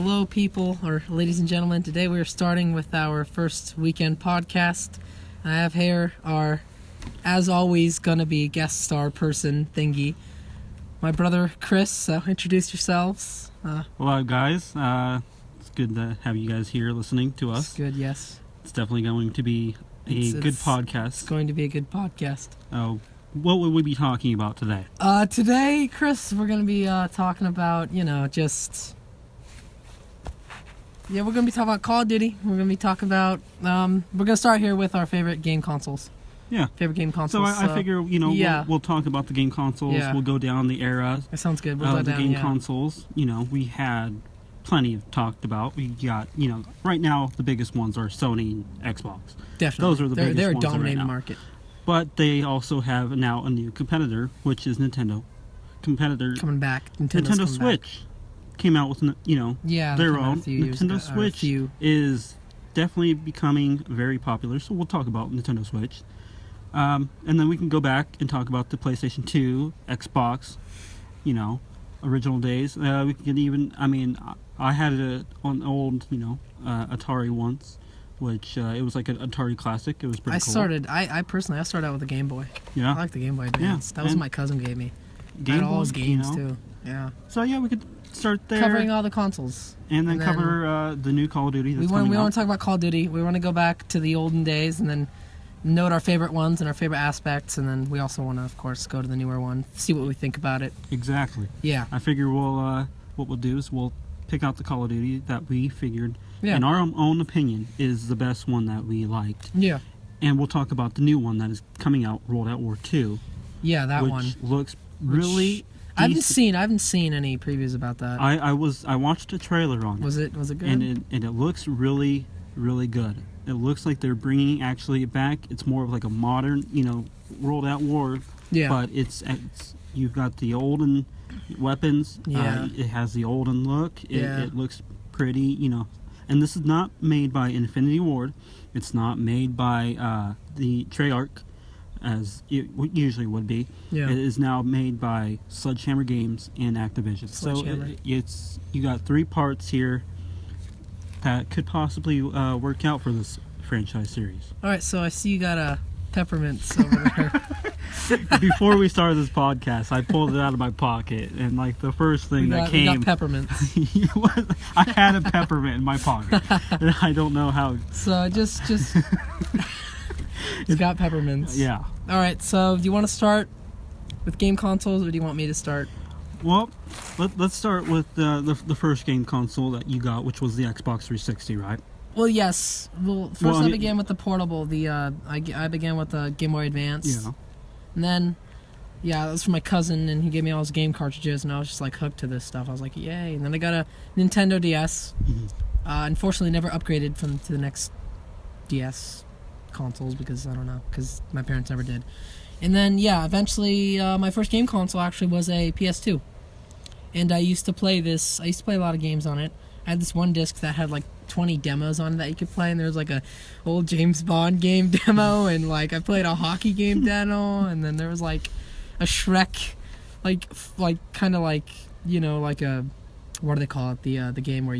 Hello, people, or ladies and gentlemen. Today we are starting with our first weekend podcast. I have here our, as always, gonna be guest star person thingy. My brother Chris. So introduce yourselves. Hello, guys. It's good to have you guys here listening to us. It's good, yes. It's definitely going to be a good podcast. It's going to be a good podcast. What would we be talking about today? Today, Chris, we're gonna be talking about, we're going to be talking about Call of Duty. We're going to be talking about, we're going to start here with our favorite game consoles. Yeah. Favorite game consoles. So I figure, we'll talk about the game consoles. Yeah. We'll go down the era. That sounds good. We'll go the down, game consoles. We had plenty of talked about. We got, right now the biggest ones are Sony and Xbox. Definitely. Those are the biggest They're ones dominating right the market. But they also have now a new competitor, which is Nintendo. Coming back. Nintendo Switch. Came out with, their own. Nintendo Switch is definitely becoming very popular, so we'll talk about Nintendo Switch. And then we can go back and talk about the PlayStation 2, Xbox, original days. We can even, I had it on old, Atari once, which it was like an Atari Classic. It was pretty cool. I personally started out with a Game Boy. Yeah. I like the Game Boy Advance. That was what my cousin gave me. Game all his Boy, games, too. Yeah. So, yeah, we could start there. Covering all the consoles. And then cover the new Call of Duty that's coming out. We want to talk about Call of Duty. We want to go back to the olden days and then note our favorite ones and our favorite aspects. And then we also want to, of course, go to the newer one, see what we think about it. Exactly. Yeah. I figure what we'll do is we'll pick out the Call of Duty that we figured, in our own opinion, is the best one that we liked. Yeah. And we'll talk about the new one that is coming out, World at War 2. Yeah, that which one. Looks really... I haven't seen any previews about that. I watched a trailer on it. Was it good? And it looks really, really good. It looks like they're bringing actually back. It's more of like a modern, World at War. Yeah. But it's you've got the olden weapons. Yeah. It has the olden look. It looks pretty, And this is not made by Infinity Ward. It's not made by the Treyarch, as it usually would be. Yeah. It is now made by Sledgehammer Games and Activision. So it's you got 3 parts here that could possibly work out for this franchise series. All right, so I see you got peppermints over there. Before we started this podcast, I pulled it out of my pocket, and like the first thing that came, we got peppermints. I had a peppermint in my pocket, and I don't know how. So just. It's got peppermints. Yeah. All right. So, do you want to start with game consoles, or do you want me to start? Well, let's start with the first game console that you got, which was the Xbox 360, right? Well, yes. Well, first I began with the portable. I began with the Game Boy Advance. Yeah. And then, that was from my cousin, and he gave me all his game cartridges, and I was just like hooked to this stuff. I was like, yay! And then I got a Nintendo DS. Mm-hmm. Unfortunately, never upgraded to the next DS consoles because my parents never did. And then eventually my first game console actually was a PS2, and I used to play a lot of games on it. I had this one disc that had like 20 demos on it that you could play, and there was like a old James Bond game demo, and like I played a hockey game demo, and then there was like a Shrek like kind of like like a, what do they call it, the game where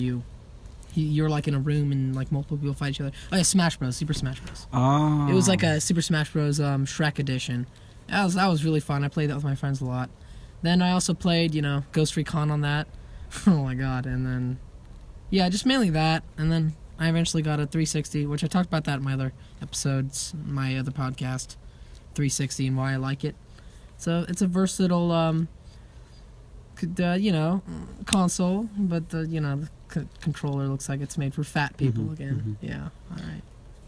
you're like in a room and like multiple people fight each other. Oh yeah, Smash Bros. Super Smash Bros. Oh. It was like a Super Smash Bros. Shrek edition. That was really fun. I played that with my friends a lot. Then I also played, Ghost Recon on that. Oh my god. And then, just mainly that. And then I eventually got a 360, which I talked about that in my other episodes, my other podcast, 360 and why I like it. So it's a versatile, console, but the controller looks like it's made for fat people again. Mm-hmm. Yeah, all right.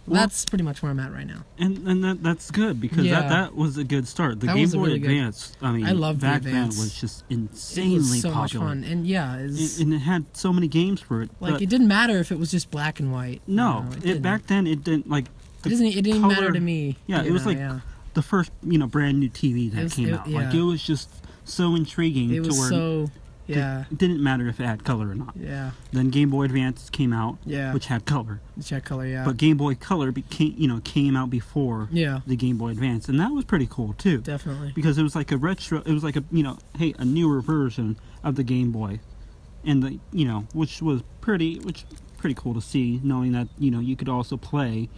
Well, that's pretty much where I'm at right now. And that's good because that was a good start. The Game Boy Advance, I loved back then was just insanely it was so popular. Much fun. And and it had so many games for it. Like it didn't matter if it was just black and white. No, back then it didn't like. It didn't matter to me. Yeah, it was like the first brand new TV that came out. Like it was just so intriguing. It was it didn't matter if it had color or not. Yeah. Then Game Boy Advance came out, which had color. But Game Boy Color came out before the Game Boy Advance, and that was pretty cool too. Definitely. Because it was like a retro. It was like a newer version of the Game Boy. and which was pretty cool to see, knowing that you could also play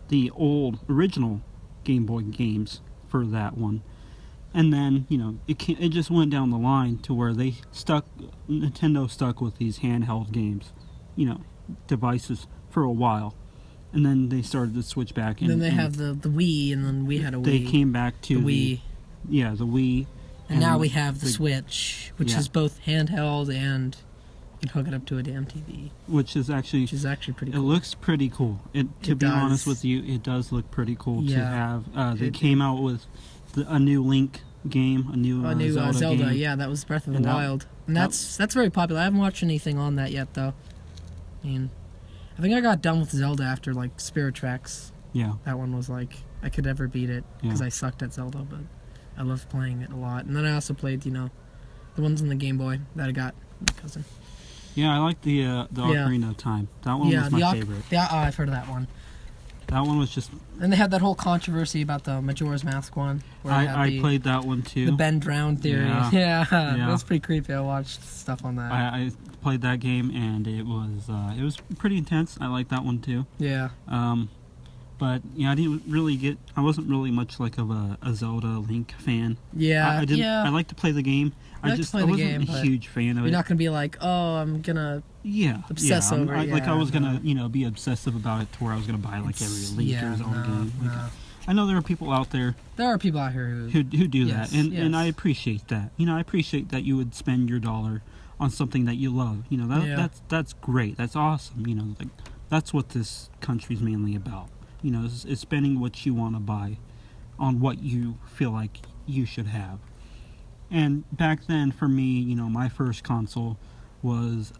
the old original Game Boy games for that one. And then it just went down the line to where Nintendo stuck with these handheld games, devices for a while, and then they started to switch back. And then they have the Wii, and then we had a Wii. They came back to the Wii. The Wii. And now we have the Switch, which is both handheld and you can hook it up to a damn TV. Which is actually pretty cool. It looks pretty cool. To be honest with you, it does look pretty cool to have. They came out with a new Link game, a new Zelda game. Yeah, that was Breath of the Wild. And that's very popular. I haven't watched anything on that yet, though. I mean, I think I got done with Zelda after, Spirit Tracks. Yeah. That one was, I could never beat it because I sucked at Zelda, but I loved playing it a lot. And then I also played, the ones on the Game Boy that I got from my cousin. Yeah, I like the Ocarina of Time. That one was my favorite. Yeah, I've heard of that one. That one was just... And they had that whole controversy about the Majora's Mask one. Where I played that one too. The Ben Drown theory. Yeah. That's pretty creepy. I watched stuff on that. I played that game, and it was pretty intense. I liked that one too. Yeah. But I wasn't really much like of a Zelda Link fan. Yeah. I like to play the game. I wasn't a huge fan of it. You're not gonna be like, oh, I'm gonna obsess over it. I was gonna be obsessive about it to where I was gonna buy every Link or Zelda game. I know there are people out there. There are people out here who do that, and I appreciate that. I appreciate that you would spend your dollar on something that you love. That's great. That's awesome. That's what this country's mainly about. Is spending what you want to buy on what you feel like you should have. And back then, for me, my first console was,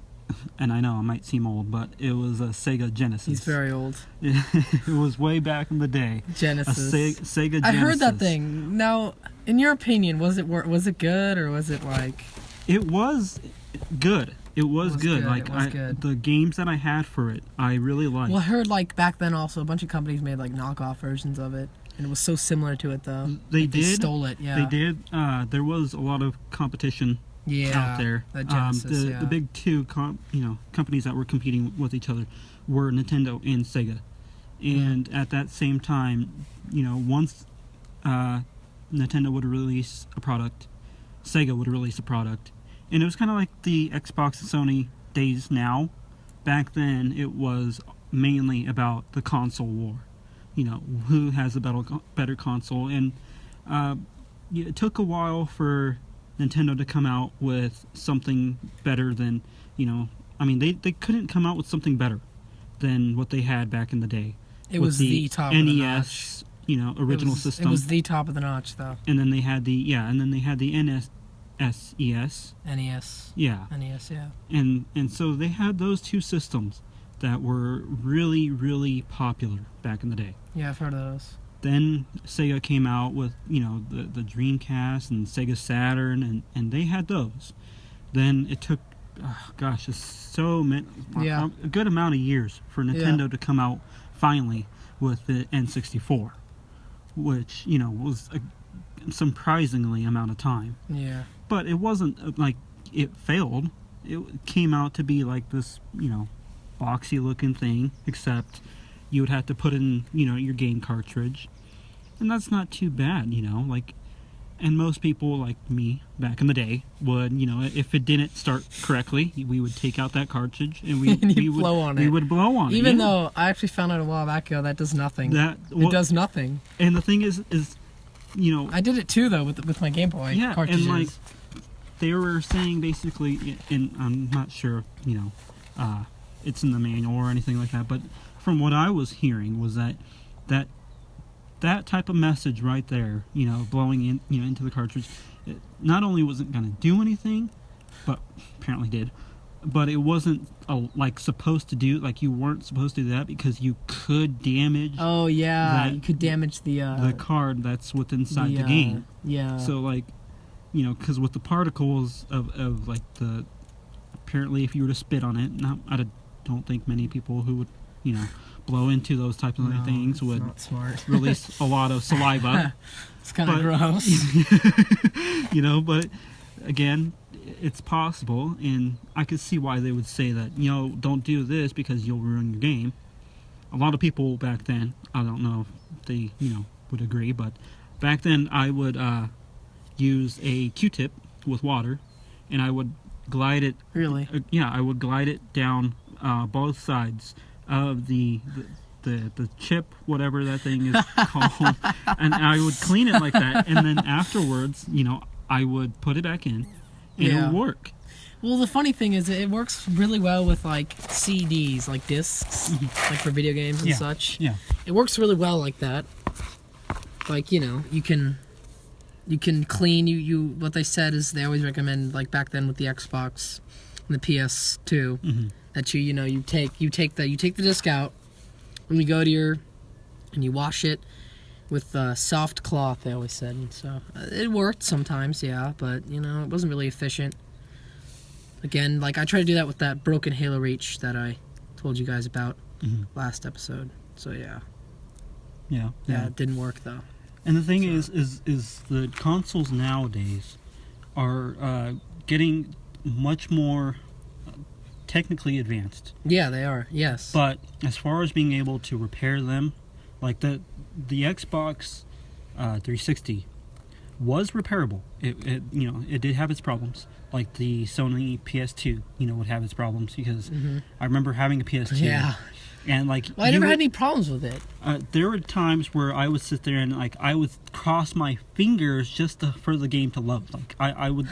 and I know I might seem old, but it was a Sega Genesis. He's very old. It was way back in the day. Genesis. Sega Genesis. I heard that thing. Now, in your opinion, was it good, or was it like... It was good. It was good. The games that I had for it, I really liked. Well, I heard back then also a bunch of companies made knockoff versions of it. And it was so similar to it, though. They stole it, yeah. They did. There was a lot of competition out there. Genesis, the big two companies that were competing with each other were Nintendo and Sega. And at that same time, once Nintendo would release a product, Sega would release a product. And it was kind of like the Xbox and Sony days now. Back then, it was mainly about the console war. Who has a better console. And it took a while for Nintendo to come out with something better than, they couldn't come out with something better than what they had back in the day. It was the top NES, of the notch. Original system. It was the top of the notch, though. And then they had the NES. NES. Yeah. NES, yeah. And so they had those two systems that were really, really popular back in the day. Yeah, I've heard of those. Then Sega came out with, the Dreamcast and Sega Saturn, and they had those. Then it took, a good amount of years for Nintendo to come out finally with the N64, which, was a surprisingly amount of time. Yeah. But it wasn't like it failed. It came out to be like this, boxy looking thing, except you would have to put in, your game cartridge. And that's not too bad, and most people like me back in the day would, if it didn't start correctly, we would take out that cartridge and we would blow on it. Even though I actually found out a while back ago that does nothing. It does nothing. And the thing is I did it too though with my Game Boy cartridges. And they were saying basically, and I'm not sure, it's in the manual or anything like that, but from what I was hearing was that type of message right there, blowing in, into the cartridge, it not only wasn't going to do anything, but apparently did, but it wasn't supposed to do, you weren't supposed to do that because you could damage. Oh yeah, you could damage the card that's within inside the game. Yeah. So because with the particles of the, apparently if you were to spit on it, I don't think many people who would blow into those types of things would release a lot of saliva. It's kind of gross. But again, it's possible, and I could see why they would say that, don't do this because you'll ruin your game. A lot of people back then, I don't know if they, would agree, but back then I would use a Q-tip with water, and I would glide it. Really? I would glide it down both sides of the chip, whatever that thing is called, and I would clean it like that, and then afterwards, I would put it back in, and it would work. Well, the funny thing is, it works really well with like CDs, like discs, like for video games and such. Yeah, it works really well like that. Like you can clean what they said is they always recommend, like back then with the Xbox and the PS2, that you take the disc out when you go to and you wash it with soft cloth, they always said. And so it worked sometimes, but it wasn't really efficient. Again, like I tried to do that with that broken Halo Reach that I told you guys about last episode. So yeah, it didn't work though. And the thing is the consoles nowadays are getting much more technically advanced. Yeah, they are. Yes. But as far as being able to repair them, like the Xbox 360 was repairable. It did have its problems. Like the Sony PS2, would have its problems because I remember having a PS2. Yeah. And like, I never had any problems with it. There were times where I would sit there and like I would cross my fingers just for the game to load. Like I would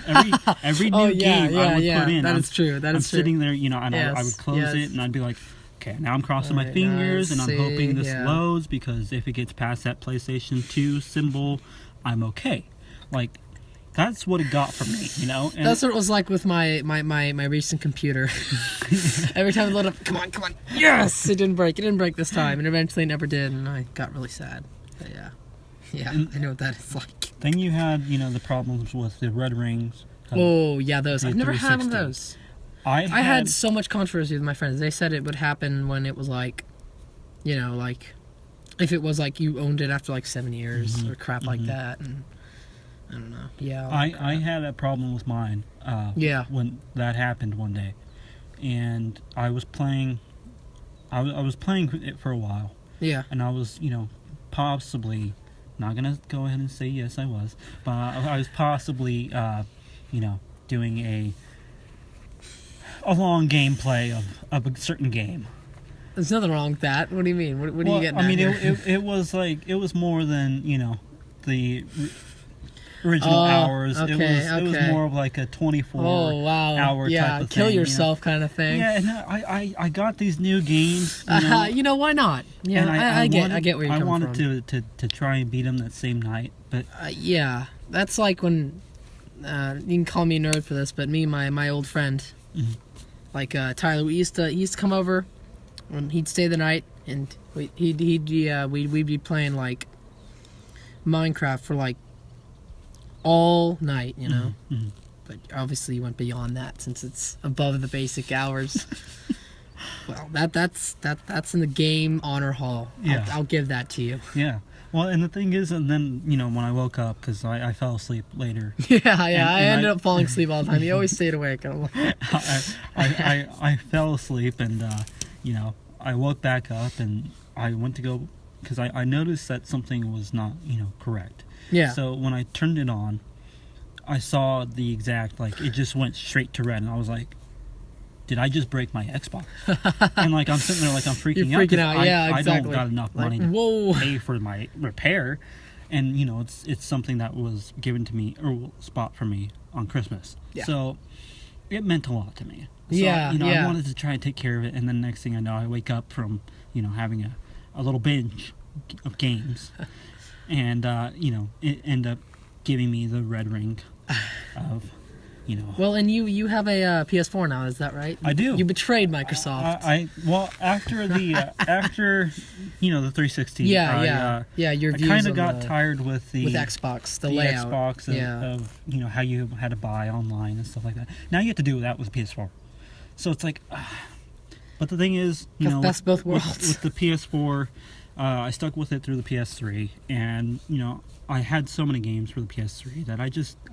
every new game I would put in. That is true. I'm sitting there, and I would close it and I'd be like, okay, now I'm crossing my fingers and I'm hoping this loads, because if it gets past that PlayStation 2 symbol, I'm okay. Like, that's what it got from me, And that's what it was like with my recent computer. Every time I load up, come on, yes! It didn't break. It didn't break this time, and eventually it never did, and I got really sad. But yeah, I know what that is like. Then you had, the problems with the red rings. Oh, yeah, those. I've never had one of those. I had so much controversy with my friends. They said it would happen when it was like, like, if it was like you owned it after like 7 years or crap like that, and I don't know. Yeah. I had a problem with mine. When that happened one day, and I was playing. I was playing it for a while. Yeah. And I was, possibly not gonna go ahead and say yes, I was, but I was possibly, doing a long gameplay of a certain game. There's nothing wrong with that. What do you mean? What are you getting at? I mean, it was like, it was more than, the original hours. Okay, it was more of like a 24-hour type of thing. Kill yourself kind of thing. Yeah, and I got these new games. Why not? Yeah, and I get where you're coming from. I wanted to try and beat them that same night, but that's like when you can call me a nerd for this, but me and my old friend, like Tyler, we used to come over, and he'd stay the night, and we'd be playing like Minecraft for like all night, but obviously you went beyond that since it's above the basic hours. Well, that's in the game honor hall. Yeah. I'll give that to you. Yeah. Well, and the thing is, and then when I woke up, because I fell asleep later. I ended up falling asleep all the time. You always stayed awake. I fell asleep, and I woke back up, and I went to go because I noticed that something was not correct. Yeah. So when I turned it on, I saw the exact, like, it just went straight to red, and I was like, did I just break my Xbox? And like, I'm sitting there like I'm freaking out. You're freaking out, yeah, exactly. I don't got enough money to pay for my repair, and it's something that was given to me or spot for me on Christmas. Yeah. So it meant a lot to me. So, I wanted to try and take care of it, and then next thing I know, I wake up from having a little binge of games. And, it ended up giving me the red ring of, Well, and you have a PS4 now, is that right? I do. You betrayed Microsoft. After the 360, your views I kind of got tired with Xbox, the layout. Xbox of how you had to buy online and stuff like that. Now you have to do that with PS4. So it's like, but the thing is, that's both worlds. With the PS4, I stuck with it through the PS3, and I had so many games for the PS3 that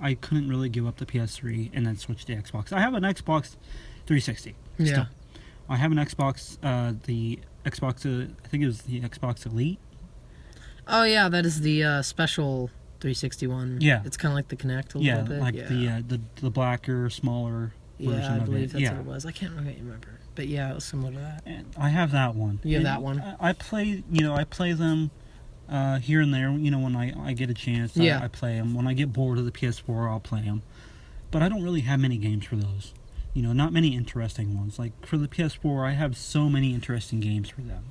I couldn't really give up the PS3 and then switch to Xbox. I have an Xbox 360. Yeah. Still. I have an Xbox, the Xbox, I think it was the Xbox Elite. Oh yeah, that is the special 360 one. Yeah. It's kind of like the Kinect a little bit. Like the blacker, smaller version of it. Yeah, I believe that's what it was. I can't really remember. But yeah, it was similar to that. And I have that one. You have that one? I play them here and there, when I get a chance. Yeah. I play them. When I get bored of the PS4, I'll play them. But I don't really have many games for those. Not many interesting ones. Like, for the PS4, I have so many interesting games for them.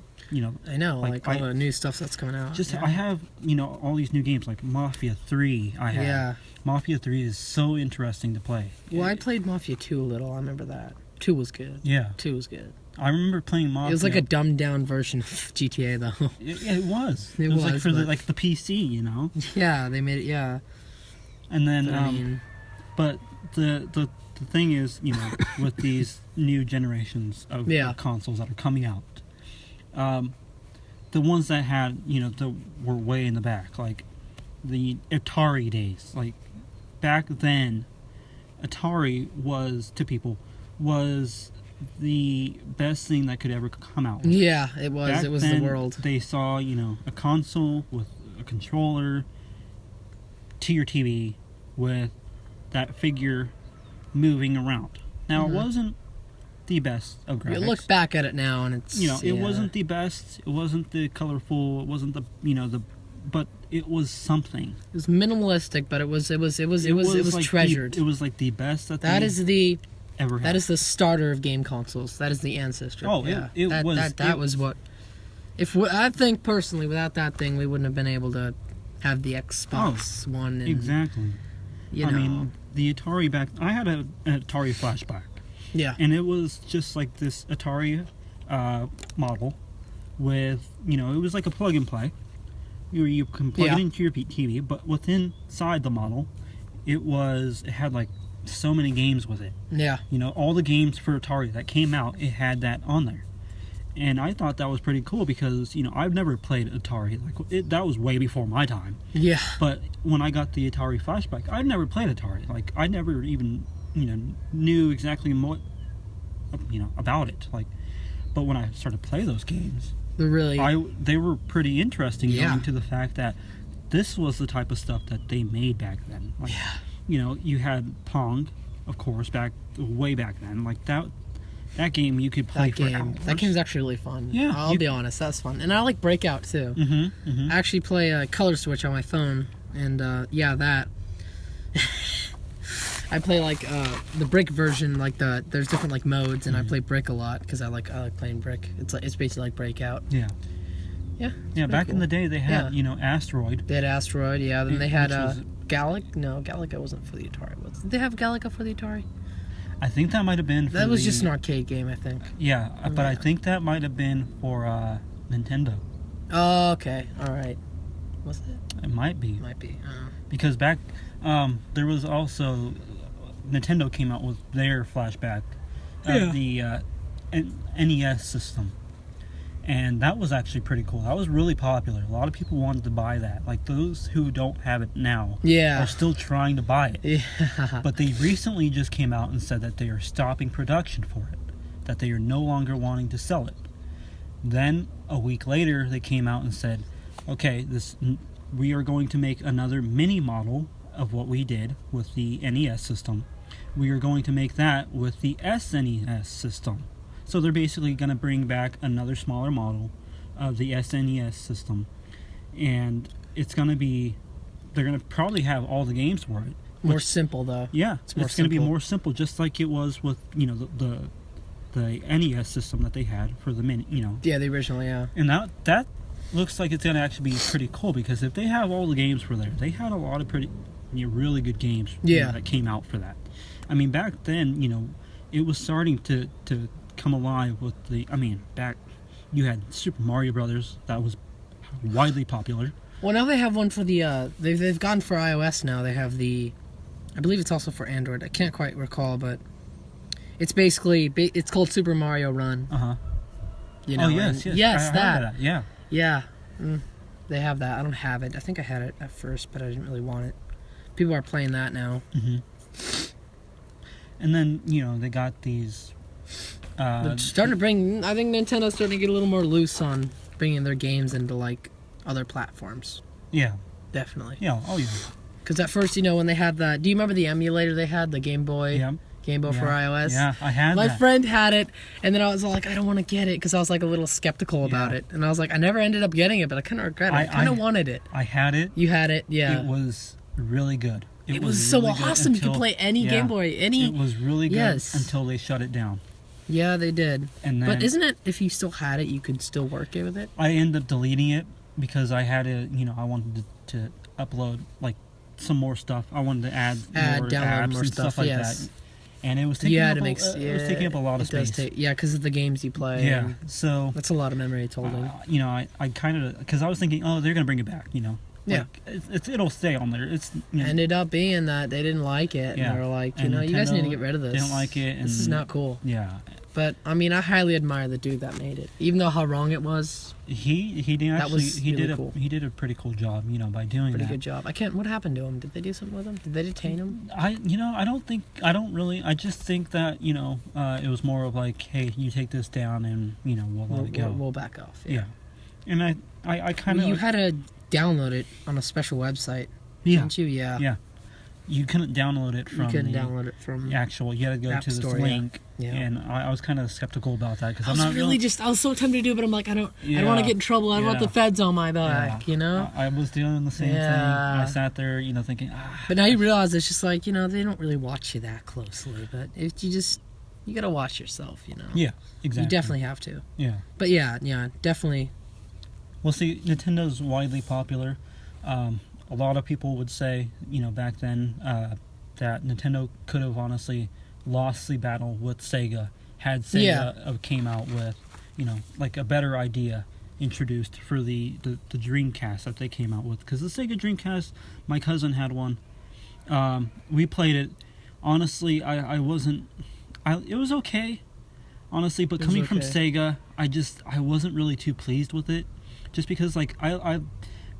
I know, like all the new stuff that's coming out. I have, all these new games, like Mafia 3, I have. Yeah. Mafia 3 is so interesting to play. Well, I played Mafia 2 a little, I remember that. 2 was good. Yeah. 2 was good. I remember playing Mafia. It was like a dumbed-down version of GTA, though. It was. It was like for the PC, Yeah, they made it, yeah. And then, but the thing is, with these new generations of consoles that are coming out, the ones that had, that were way in the back, like the Atari days, like back then, Atari was the best thing that could ever come out. Yeah, it was. Back it was then, the world. They saw, a console with a controller to your TV with that figure moving around. Now, it wasn't the best of graphics. You look back at it now, and it's it wasn't the best. It wasn't the colorful. It wasn't the but it was something. It was minimalistic, but it was like treasured. It was like the best that is the ever had. That is the starter of game consoles. That is the ancestor. Oh, yeah. That was what. I think personally, without that thing, we wouldn't have been able to have the Xbox One. And, exactly. I mean, the Atari I had an Atari flashback. Yeah. And it was just like this Atari model with, it was like a plug and play. You can plug it into your TV, but inside the model, it had like so many games with it. Yeah. All the games for Atari that came out, it had that on there. And I thought that was pretty cool because, I've never played Atari. That was way before my time. Yeah. But when I got the Atari flashback, I'd never played Atari. Like, I never even, knew exactly what, about it. Like, but when I started to play those games, they were pretty interesting, going to the fact that this was the type of stuff that they made back then. Like, you had Pong, of course, way back then. Like, that game you could play for hours. That game's actually really fun. Yeah. I'll be honest, that's fun. And I like Breakout, too. Mm-hmm. I actually play Color Switch on my phone, and, that. I play, like, the Brick version, like, there's different, like, modes, and I play Brick a lot, because I like playing Brick. It's basically like Breakout. Yeah. Yeah. Yeah, back in the day, they had, Asteroid. They had Asteroid, yeah. Then they had, Galaga. No, Galaga wasn't for the Atari. Did they have Galaga for the Atari? I think that might have been for That was just an arcade game, I think. Yeah, but I think that might have been for Nintendo. Oh, okay. All right. Was it? It might be. Might be. Because back, there was also, Nintendo came out with their flashback of the NES system. And that was actually pretty cool. That was really popular. A lot of people wanted to buy that. Like, those who don't have it now are still trying to buy it. Yeah. But they recently just came out and said that they are stopping production for it. That they are no longer wanting to sell it. Then, a week later, they came out and said, okay, we are going to make another mini model of what we did with the NES system. We are going to make that with the SNES system. So they're basically going to bring back another smaller model of the SNES system. And it's going to be, they're going to probably have all the games for it. More simple, though. Yeah, it's going to be more simple, just like it was with, the NES system that they had for the mini, Yeah, the original, yeah. And that looks like it's going to actually be pretty cool, because if they have all the games for there, they had a lot of really good games that came out for that. I mean, back then, it was starting to come alive with back you had Super Mario Brothers that was widely popular. Well, now they have one for the they've gone for iOS now. They have I believe it's also for Android. I can't quite recall, but it's basically it's called Super Mario Run. Yes, that. Yeah. Yeah. They have that. I don't have it. I think I had it at first, but I didn't really want it. People are playing that now. Mm-hmm. And then, they got these... starting to bring... I think Nintendo's starting to get a little more loose on bringing their games into, like, other platforms. Yeah. Definitely. Yeah, oh yeah. Because at first, when they had that... Do you remember the emulator they had? The Game Boy? Yeah. Game Boy for iOS? Yeah, I had My friend had it, and then I was like, I don't want to get it, because I was, like, a little skeptical about it. And I was like, I never ended up getting it, but I kind of regret it. I kind of wanted it. I had it. You had it, yeah. It was really good. It was so really awesome. You could play any Game Boy, any... It was really good until they shut it down. Yeah, they did. And then, but isn't it, if you still had it, you could still work it with it? I ended up deleting it because I had to, I wanted to upload, like, some more stuff. I wanted to add more apps more and stuff like that. And it was taking up a lot of space. Because of the games you play. Yeah, so... That's a lot of memory it's holding. I kind of... Because I was thinking, they're going to bring it back, Yeah, it'll stay on there. It's ended up being that they didn't like it, and they were like, you guys need to get rid of this. Didn't like it, and this is not cool. Yeah, but I mean, I highly admire the dude that made it, even though how wrong it was. He did actually he did a pretty cool job, by doing that. Pretty good job. What happened to him? Did they do something with him? Did they detain him? I just think that it was more of like, hey, you take this down, and we'll let it go. We'll back off. Yeah, and I kind of you had to download it on a special website, didn't you? Yeah. You couldn't download it from. download it from actual. You had to go to this link, and I was kind of skeptical about that because I was so tempted to do it, but I'm like, I don't want to get in trouble. I don't want the feds on my back. I was doing the same thing. I sat there, thinking. But now you realize it's just like they don't really watch you that closely. But if you gotta watch yourself. Yeah, exactly. You definitely have to. Yeah. But yeah, definitely. Well, see, Nintendo's widely popular. A lot of people would say, back then, that Nintendo could have honestly lost the battle with Sega had Sega came out with, like a better idea introduced for the Dreamcast that they came out with. Because the Sega Dreamcast, my cousin had one. We played it. Honestly, it was okay, honestly, but coming from Sega, I wasn't really too pleased with it. Just because, like, I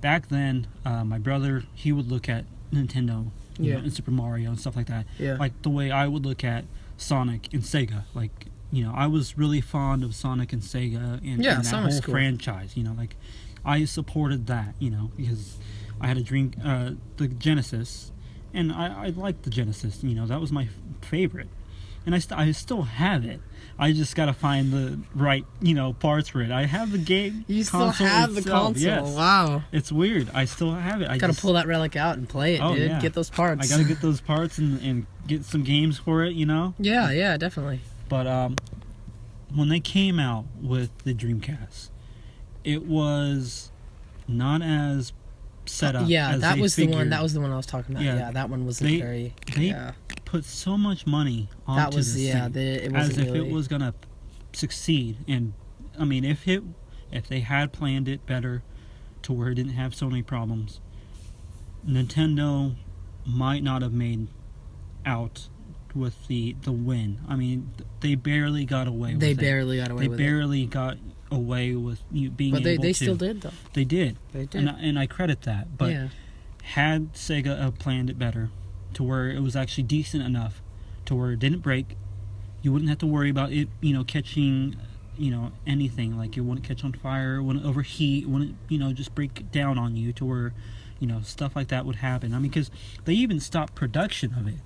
back then, my brother, he would look at Nintendo, and Super Mario and stuff like that, like the way I would look at Sonic and Sega. Like, I was really fond of Sonic and Sega and that whole franchise. Like, I supported that, because I had the Genesis, and I liked the Genesis. That was my favorite, and I still have it. I just gotta find the right, parts for it. I have the game. You still have the console? Yes. Wow. It's weird. I still have it. I gotta pull that relic out and play it, dude. Yeah. Get those parts. I gotta get those parts and get some games for it, Yeah, definitely. But when they came out with the Dreamcast, it was not as set up. Yeah, that was the one. That was the one I was talking about. Yeah, that one wasn't very. They put so much money onto this thing, it wasn't as if really... it was gonna succeed. And I mean, if they had planned it better, to where it didn't have so many problems, Nintendo might not have made out with the win. I mean, they barely got away with it. They barely got away with being able to. But they still did, though. They did. And I credit that. But had Sega planned it better, to where it was actually decent enough, to where it didn't break, you wouldn't have to worry about it, catching, anything. Like, it wouldn't catch on fire, it wouldn't overheat, it wouldn't, just break down on you, to where, stuff like that would happen. I mean, because they even stopped production of it.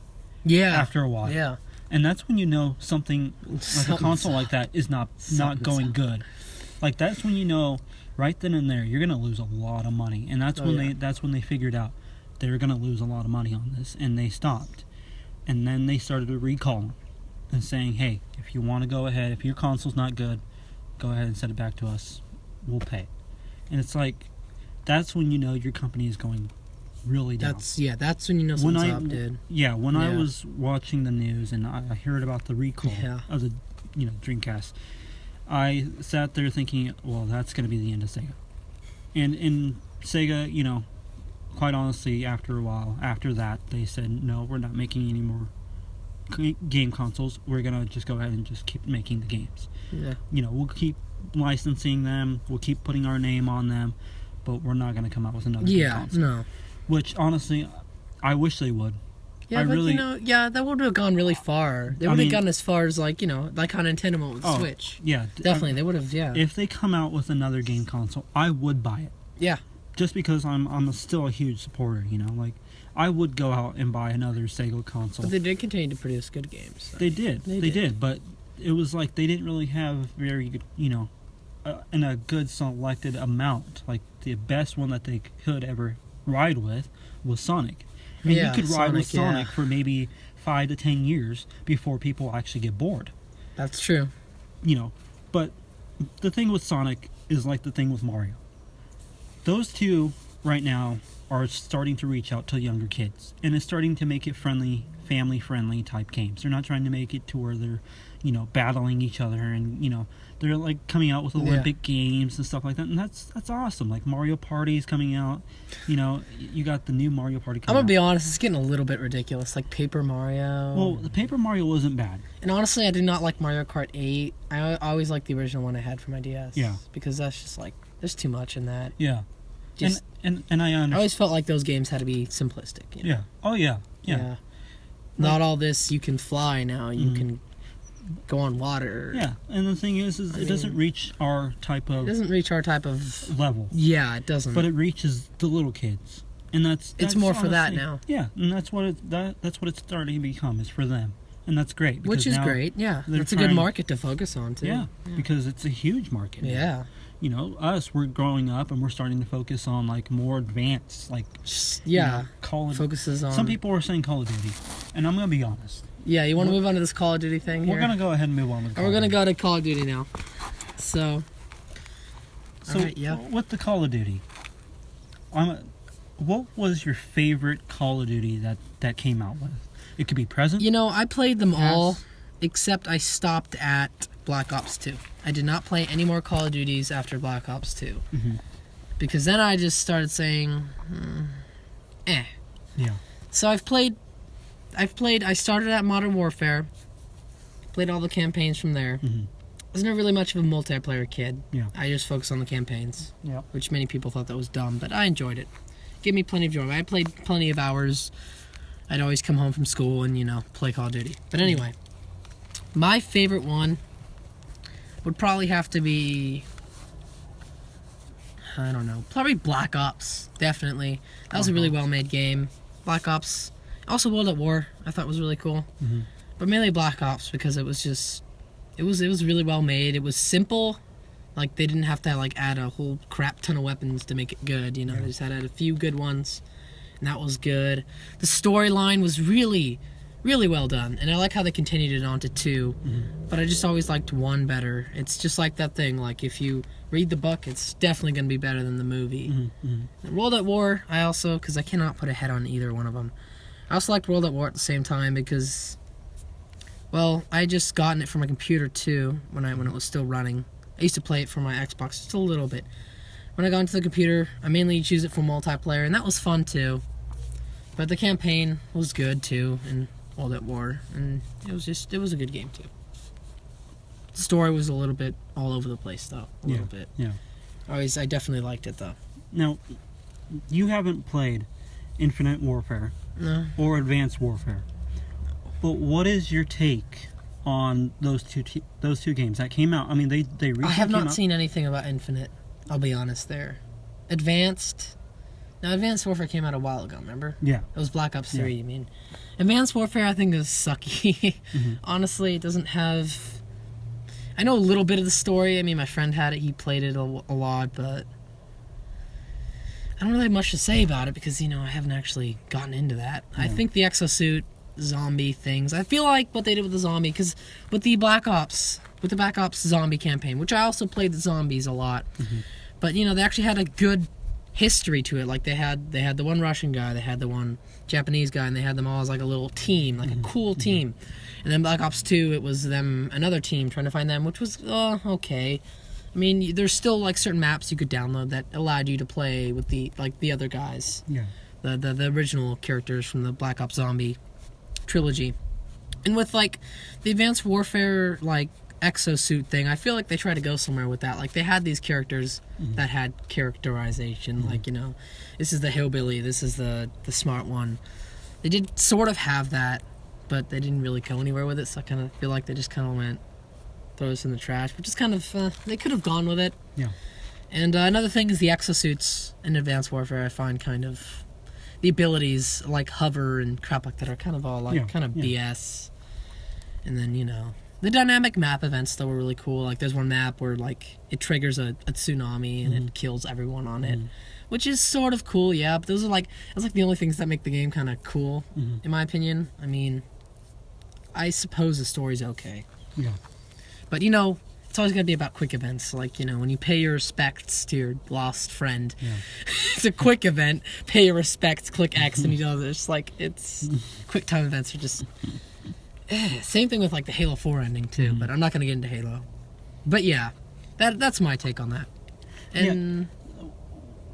Yeah. After a while. Yeah. And that's when something like a console like that is not going good. Like, that's when right then and there, you're gonna lose a lot of money. And that's when they figured out they were gonna lose a lot of money on this, and they stopped. And then they started to recall them and saying, hey, if you want to go ahead, if your console's not good, go ahead and send it back to us. We'll pay. And it's like, that's when your company is going really down. That's when something's up, dude. Yeah, when I was watching the news and I heard about the recall of the Dreamcast, I sat there thinking, well, that's going to be the end of Sega. And Sega, quite honestly, after a while, after that, they said, no, we're not making any more game consoles. We're going to just go ahead and just keep making the games. Yeah. We'll keep licensing them. We'll keep putting our name on them. but we're not going to come out with another game console. No. Which, honestly, I wish they would. Yeah, but that would have gone really far. They would have gone as far as, like how Nintendo went with Switch. Yeah. Definitely, they would have, If they come out with another game console, I would buy it. Yeah. Just because I'm still a huge supporter, I would go out and buy another Sega console. But they did continue to produce good games. So. They did, but it was like they didn't really have very good, in a good selected amount. Like, the best one that they could ever ride with was Sonic. And you could ride with Sonic for maybe 5 to 10 years before people actually get bored. That's true. But the thing with Sonic is like the thing with Mario. Those two, right now, are starting to reach out to younger kids. And it's starting to make it family-friendly type games. They're not trying to make it to where they're, battling each other. And, they're, like, coming out with Olympic games and stuff like that. And that's awesome. Like, Mario Party's coming out. You got the new Mario Party coming out. I'm going to be honest, it's getting a little bit ridiculous. Like, Paper Mario. Well, the Paper Mario wasn't bad. And honestly, I did not like Mario Kart 8. I always liked the original one I had for my DS. Yeah. Because that's just, like, there's too much in that. Yeah. And I understand. I always felt like those games had to be simplistic. Yeah. Oh, yeah. Not all this, you can fly now, you can go on water. Yeah, and the thing is it doesn't reach our type of... It doesn't reach our type of... level. Yeah, it doesn't. But it reaches the little kids. And that's it's more honestly, for that now. Yeah, and that's what it's starting to become, is for them. And that's great. Which is great, yeah. It's a good market to focus on, too. Yeah, because it's a huge market. Yeah. We're growing up and we're starting to focus on, like, more advanced, like... Yeah, focuses on... Some people are saying Call of Duty, and I'm going to be honest. Yeah, you want to move on to this Call of Duty thing here? We're going to go ahead and move on with Call of Duty. We're going to go to Call of Duty now. So right, with the Call of Duty, what was your favorite Call of Duty that came out with? It could be present. I played them all, except I stopped at Black Ops 2. I did not play any more Call of Duties after Black Ops 2. Mm-hmm. Because then I just started saying, Yeah. So I started at Modern Warfare, played all the campaigns from there. Mm-hmm. I was never really much of a multiplayer kid. Yeah. I just focused on the campaigns. Yeah. Which many people thought that was dumb, but I enjoyed it. Gave me plenty of joy. I played plenty of hours. I'd always come home from school and, play Call of Duty. But anyway, my favorite one would probably have to be, I don't know, probably Black Ops, definitely. That was a really well-made game. Black Ops, also World at War, I thought was really cool. Mm-hmm. But mainly Black Ops, because it was just, it was really well-made. It was simple. Like, they didn't have to, add a whole crap ton of weapons to make it good, They just had to add a few good ones, and that was good. The storyline was really, really well done, and I like how they continued it on to 2, but I just always liked 1 better. It's just like that thing, like, if you read the book, it's definitely going to be better than the movie. And World at War, I also, because I cannot put a head on either one of them. I also liked World at War at the same time because, well, I had just gotten it for my computer too, when it was still running. I used to play it for my Xbox just a little bit. When I got into the computer, I mainly used it for multiplayer, and that was fun too. But the campaign was good too, and World at War, and it was a good game too. The story was a little bit all over the place though, a little bit. Yeah. I definitely liked it though. Now, you haven't played Infinite Warfare or Advanced Warfare, but what is your take on those two games that came out? I mean, they recently I have not seen anything about Infinite. I'll be honest there. Advanced Warfare came out a while ago, remember? Yeah. It was Black Ops 3, you mean. Advanced Warfare, I think, is sucky. Honestly, it doesn't have... I know a little bit of the story. I mean, my friend had it. He played it a lot, but... I don't really have much to say about it because, I haven't actually gotten into that. I think the exosuit zombie things... I feel like what they did with the zombie, because with the Black Ops zombie campaign, which I also played the zombies a lot, but, they actually had a good history to it. Like, they had the one Russian guy, they had the one Japanese guy, and they had them all as, like, a little team, like a cool team. And then Black Ops 2, it was them, another team, trying to find them, which was, okay. I mean, there's still, like, certain maps you could download that allowed you to play with the other guys. Yeah. The original characters from the Black Ops Zombie trilogy. And with, like, the Advanced Warfare, like, exosuit thing, I feel like they tried to go somewhere with that. Like, they had these characters that had characterization. Like, you know, this is the hillbilly, this is the smart one. They did sort of have that, but they didn't really go anywhere with it, so I kind of feel like they just kind of went, throw this in the trash, which is kind of, they could have gone with it. Yeah. And another thing is the exosuits in Advanced Warfare, I find kind of, the abilities, like hover and crap like that, are kind of all, like, kind of BS. And then, you know, the dynamic map events, though, were really cool. Like, there's one map where, like, it triggers a tsunami and it kills everyone on it, which is sort of cool, yeah. But those are, like, that's, like, the only things that make the game kind of cool, in my opinion. I mean, I suppose the story's okay. Yeah. But, you know, it's always got to be about quick events. Like, you know, when you pay your respects to your lost friend, it's a quick event. Pay your respects, click X, and you know, it's like, it's... quick time events are just... Same thing with, like, the Halo 4 ending, too, but I'm not going to get into Halo. But, yeah, that's my take on that. And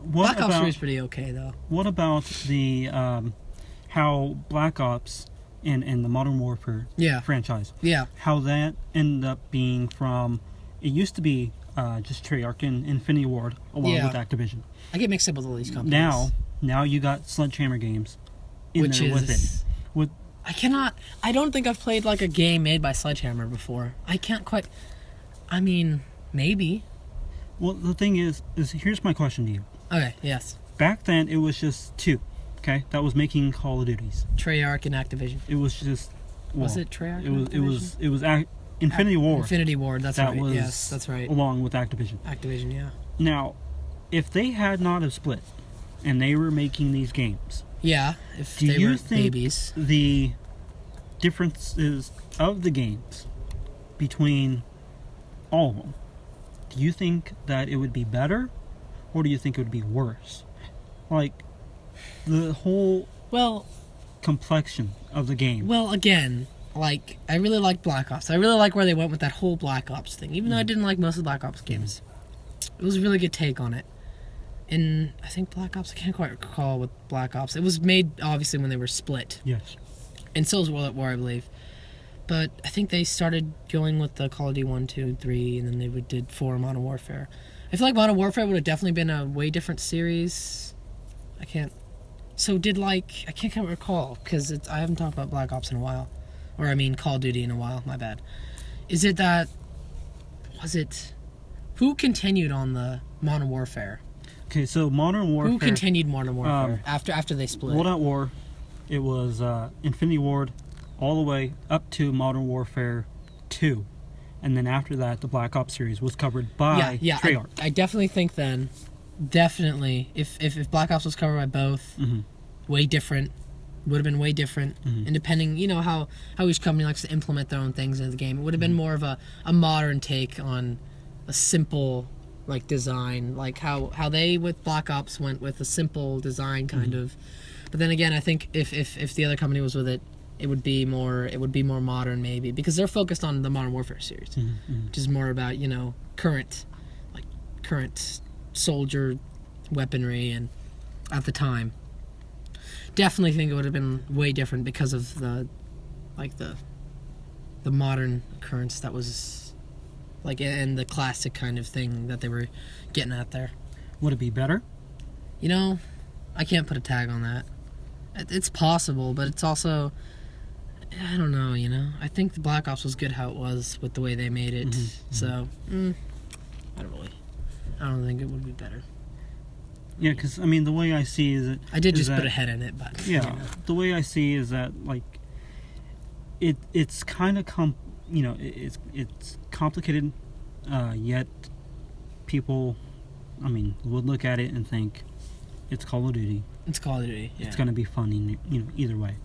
Black Ops 3 is pretty okay, though. What about the, how Black Ops and the Modern Warfare franchise, how that ended up being from, it used to be just Treyarch and Infinity Ward, along with Activision. I get mixed up with all these companies. Now you got Sledgehammer Games in there with it. I don't think I've played, like, a game made by Sledgehammer before. I can't quite... I mean, maybe. Well, the thing is here's my question to you. Okay, yes. Back then, it was just two, okay? That was making Call of Duties. Treyarch and Activision. It was just... Well, was it Treyarch It was Infinity Ward. Infinity Ward, that's right. Yes, that's right. Along with Activision. Activision, yeah. Now, if they had not have split, and they were making these games... Yeah, if they were babies. The differences of the games between all of them, do you think that it would be better, or do you think it would be worse? Like, the whole complexion of the game. Well, again, like, I really like Black Ops. I really like where they went with that whole Black Ops thing, even though I didn't like most of the Black Ops games. It was a really good take on it. And I think Black Ops, I can't quite recall with Black Ops. It was made, obviously, when they were split. Yes. And so was World at War, I believe. But I think they started going with the Call of Duty 1, 2, 3, and then they did 4 Modern Warfare. I feel like Modern Warfare would have definitely been a way different series. I can't recall, because I haven't talked about Black Ops in a while. Or, I mean, Call of Duty in a while, my bad. Who continued on the Modern Warfare? Okay, so Modern Warfare... Who continued Modern Warfare after they split? World at War, it was Infinity Ward all the way up to Modern Warfare 2. And then after that, the Black Ops series was covered by Treyarch. I definitely think then, if Black Ops was covered by both, way different, would have been way different. And depending, you know, how each company likes to implement their own things into the game, it would have been more of a modern take on a simple... like design, like how they with Black Ops went with a simple design kind of, but then again I think if the other company was with it, it would be more modern maybe, because they're focused on the Modern Warfare series, which is more about, you know, current soldier weaponry, and at the time definitely think it would have been way different because of the modern occurrence that was like, and the classic kind of thing that they were getting at there. Would it be better? You know, I can't put a tag on that. It's possible, but it's also, I don't know, you know. I think the Black Ops was good how it was with the way they made it. So, I don't think it would be better. Yeah, because, I mean, the way I see is that... I did just put a head in it, but... Yeah, you know. The way I see is that, like, it's kind of... it's complicated, yet people, I mean, would look at it and think it's Call of Duty. It's Call of Duty. Yeah. It's going to be fun, either way.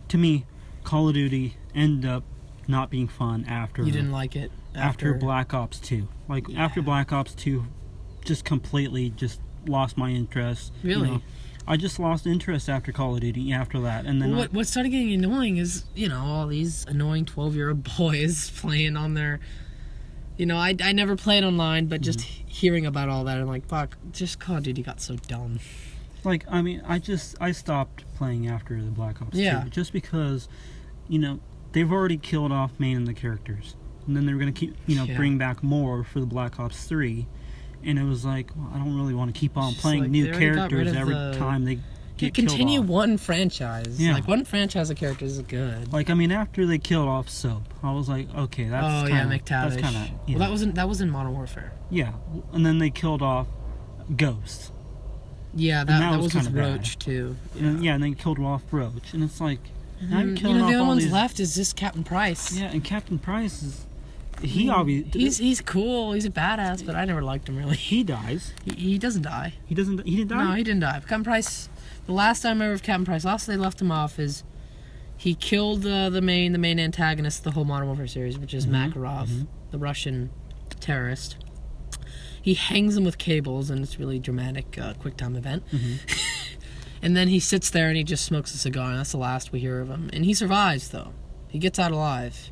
To me, Call of Duty ended up not being fun after. You didn't like it after Black Ops 2. Like after Black Ops 2, just completely lost my interest. Really. You know, I just lost interest after Call of Duty after that. And then what started getting annoying is, you know, all these annoying 12-year-old boys playing on their... You know, I never played online, but just hearing about all that, I'm like, fuck, just Call of Duty got so dumb. Like, I mean, I stopped playing after the Black Ops 2. Just because, you know, they've already killed off main and the characters. and then they were going to keep, bring back more for the Black Ops 3. And it was like, well, I don't really want to keep on playing new characters every time they get killed off. Continue one franchise. Yeah. Like, one franchise of characters is good. Like, I mean, after they killed off Soap, I was like, okay, that's McTavish. That's kind of... Well, that was in Modern Warfare. Yeah. And then they killed off Ghost. Yeah, that was with Roach, too. Yeah. And they killed off Roach. And it's like... Now you're killing off the only ones left is just Captain Price. Yeah, and Captain Price is... He's cool. He's a badass, but I never liked him, really. He dies. He doesn't die. He didn't die? No, he didn't die. Captain Price... The last I remember of Captain Price, last they left him off is... He killed the main antagonist of the whole Modern Warfare series, which is Makarov, the Russian terrorist. He hangs him with cables, and it's a really dramatic, quick-time event. And then he sits there and he just smokes a cigar, and that's the last we hear of him. And he survives, though. He gets out alive.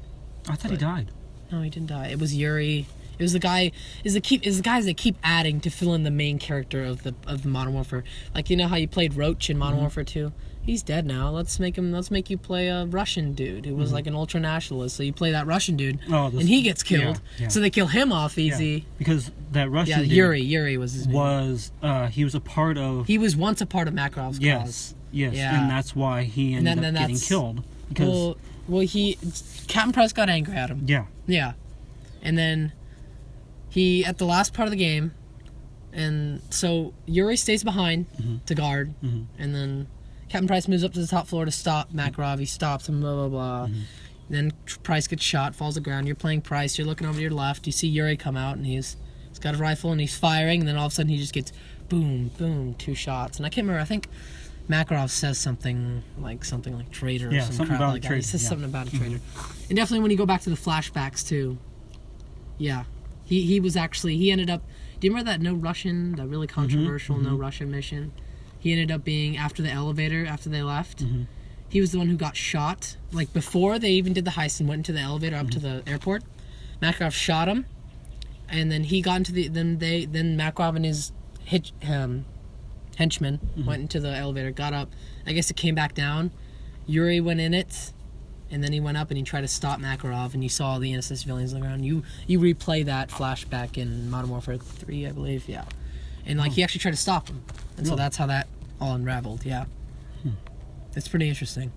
I thought he died. No, he didn't die. It was Yuri. It was the guy. Is the guys that keep adding to fill in the main character of the Modern Warfare. Like, you know how you played Roach in Modern Warfare 2? He's dead now. Let's make you play a Russian dude who was like an ultra nationalist. So you play that Russian dude, and he gets killed. Yeah. So they kill him off easy. Yeah. Because that Russian dude Yuri was his name. He was a part of... He was once a part of Makarov's cause. Yes, yeah. And that's why he ended up getting killed. Because Captain Price got angry at him. Yeah. Yeah. And then he, at the last part of the game, and so Yuri stays behind to guard, and then Captain Price moves up to the top floor to stop Makarov. He stops him, blah, blah, blah. Then Price gets shot, falls to the ground. You're playing Price. You're looking over to your left. You see Yuri come out, and he's got a rifle, and he's firing. And then all of a sudden, he just gets boom, boom, 2 shots. And I can't remember. I think Makarov says something like traitor or some crap like that. He says something about a traitor. And definitely when you go back to the flashbacks, too. Yeah. He was actually... He ended up... Do you remember that that really controversial No Russian mission? He ended up being after the elevator, after they left. He was the one who got shot. Like, before they even did the heist and went into the elevator up to the airport, Makarov shot him. And then he got into the... Then Makarov and his henchmen went into the elevator, got up. I guess it came back down. Yuri went in it. And then he went up and he tried to stop Makarov, and you saw all the innocent civilians on the ground. You replay that flashback in Modern Warfare 3, I believe, yeah. And, he actually tried to stop him. And so that's how that all unraveled, yeah. It's pretty interesting.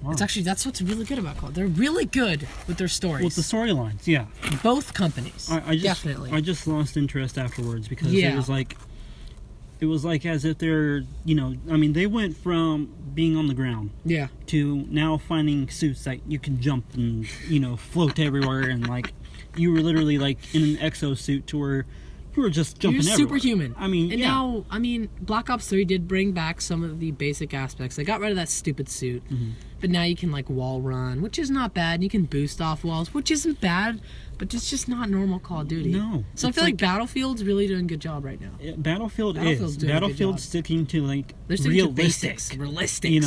Wow. It's actually, that's what's really good about Call. They're really good with their stories. With the storylines, yeah. Both companies, definitely. I just lost interest afterwards because it was like as if they're, they went from being on the ground to now finding suits that you can jump and, float everywhere, and you were literally in an exosuit to where you were just jumping everywhere. You're superhuman. Now, Black Ops 3 did bring back some of the basic aspects. They got rid of that stupid suit, but now you can wall run, which is not bad. You can boost off walls, which isn't bad, but it's just not normal Call of Duty. No. So I feel like Battlefield's really doing a good job right now. Yeah, Battlefield's sticking to realistic. Realistic.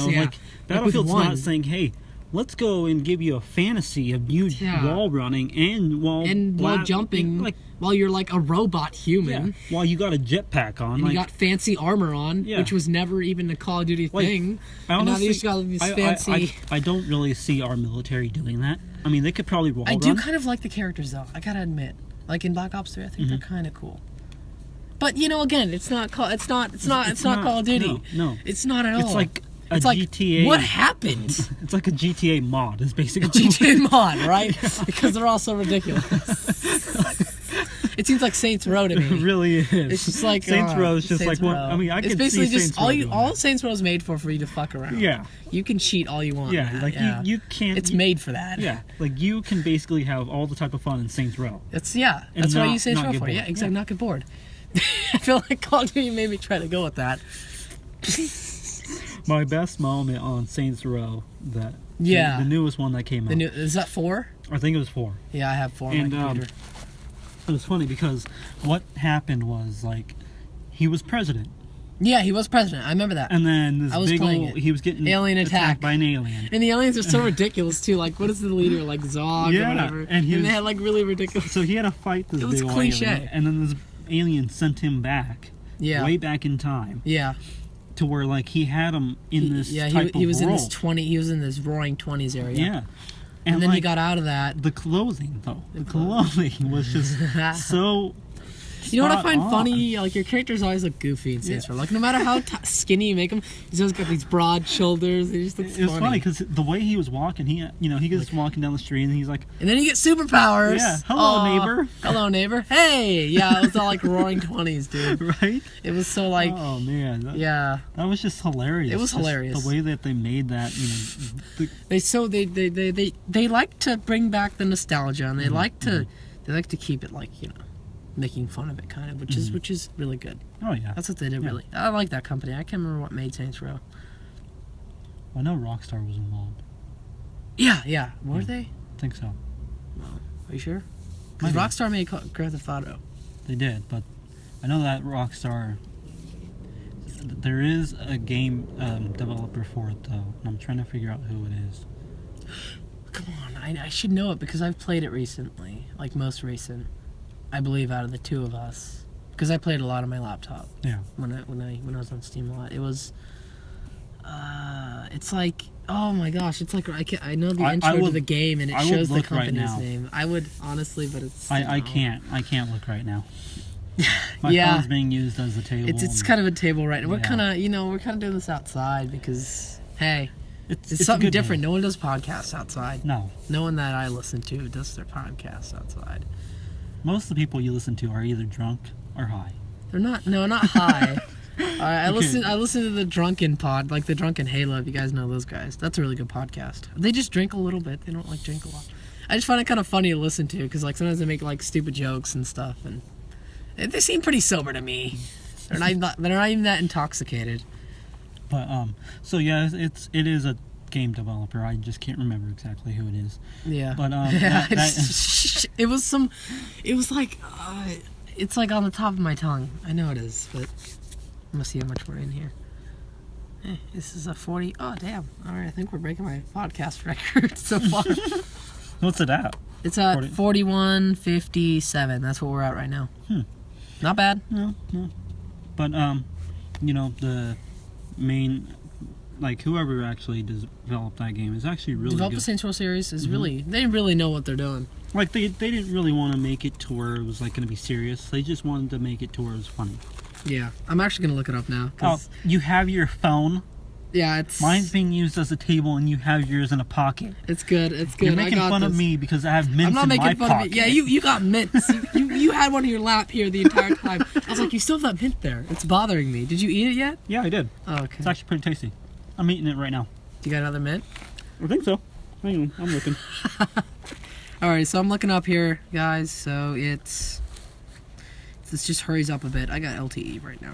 Battlefield's not saying, hey, let's go and give you a fantasy of you wall running and wall jumping while you're like a robot human. Yeah. While you got a jetpack on. And you got fancy armor on, which was never even a Call of Duty thing. Honestly, and now these fancy... I don't really see our military doing that. They could probably wall run. I do kind of like the characters, though. I gotta admit. Like in Black Ops 3, I think they're kind of cool. But, again, it's not Call of Duty. No. It's not at all. It's like... GTA. What happened? It's like a GTA mod, is basically. A GTA mod, right? Because they're all so ridiculous. It seems like Saints Row to me. It really is. It's just like Saints Row is just Saints like one. I could it's basically see just Saints Row all Saints Row is made for you to fuck around. Yeah. You can cheat all you want. Yeah, you can't. It's made for that. Yeah, you can basically have all the type of fun in Saints Row. That's what I use Saints Row for. Yeah, exactly. Not get bored. I feel like Call of Duty made me try to go with that. My best moment on Saints Row, the newest one that came out. Is that 4? I think it was 4. Yeah, I have 4 on my computer. It was funny because what happened was he was president. Yeah, he was president. I remember that. And then he was getting alien attacked by an alien. And the aliens are so ridiculous too. What is the leader Zog or whatever? And they had really ridiculous. So he had to fight this big cliche. Alien, and then this alien sent him back. Yeah. Way back in time. Yeah. To where he had him in this type of he was role. He was in this Roaring 20s area. Yeah. And then he got out of that. The clothing, though. The clothing was just so... You know what I find funny? Like, your characters always look goofy in Saints Row. Like, no matter how skinny you make them, he's always got these broad shoulders. It just looks funny. It was funny because the way he was walking, he gets walking down the street and he's like... And then he gets superpowers. Yeah. Hello, neighbor. Hello, neighbor. Hey! Yeah, it was all like roaring 20s, dude. Right? It was so like... Oh, man. That was just hilarious. It was hilarious. The way that they made that, They like to bring back the nostalgia, and they like to keep it like, making fun of it, kind of, which is really good. Oh yeah, that's what they did. Really, I like that company. I can't remember what made Saints Row. I know Rockstar was involved. Yeah. Were they? I think so. Well, are you sure? Because Rockstar made Grand Theft Auto. They did, but I know that Rockstar. There is a game developer for it though, and I'm trying to figure out who it is. Come on, I should know it because I've played it recently, like most recent. I believe out of the two of us, because I played a lot on my laptop. Yeah. When I was on Steam a lot, it was. It's like, oh my gosh, it's like I know the intro to the game and it shows the company's name. I would honestly, but it's. I can't look right now. My phone's being used as a table. It's kind of a table right now. We're kind of doing this outside because hey, it's something different. No one does podcasts outside. No one that I listen to does their podcasts outside. Most of the people you listen to are either drunk or high. They're not. No, not high. I listen to the Drunken Pod, like the Drunken Halo. If you guys know those guys, that's a really good podcast. They just drink a little bit. They don't like drink a lot. I just find it kind of funny to listen to because like sometimes they make like stupid jokes and stuff, and they seem pretty sober to me. They're not even that intoxicated. But so yeah, it is a game developer. I just can't remember exactly who it is. Yeah. But it's like on the top of my tongue. I know it is, but I'm gonna see how much we're in here. This is a 40. Oh damn! All right, I think we're breaking my podcast record so far. What's it at? It's at 41:57. That's what we're at right now. Not bad. No. But the main. Like, whoever actually developed that game is actually really good. The Saints Row series is they really know what they're doing. Like, they didn't really want to make it to where it was, like, going to be serious. They just wanted to make it to where it was funny. Yeah. I'm actually going to look it up now. Oh, you have your phone? Yeah, it's... Mine's being used as a table, and you have yours in a pocket. It's good. You're making fun of me because I have mints in my pocket. I'm not making fun of you. Yeah, you got mints. you had one in your lap here the entire time. I was like, you still have that mint there. It's bothering me. Did you eat it yet? Yeah, I did. Oh, okay. It's actually pretty tasty. I'm eating it right now. You got another mint? I think so. Hang on, I'm looking. Alright, so I'm looking up here, guys. So this just hurries up a bit. I got LTE right now.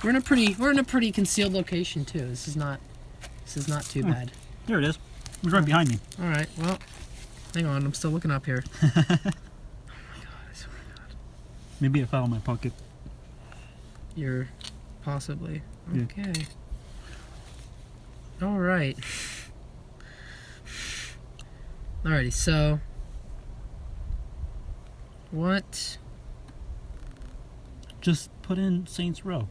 We're in a pretty concealed location too. This is not too bad. There it is. It was right behind me. Alright, well, hang on, I'm still looking up here. Oh my god, I swear to God. Maybe it fell in my pocket. Possibly. Okay. Yeah. Alright. Alrighty, so... What? Just put in Saints Row.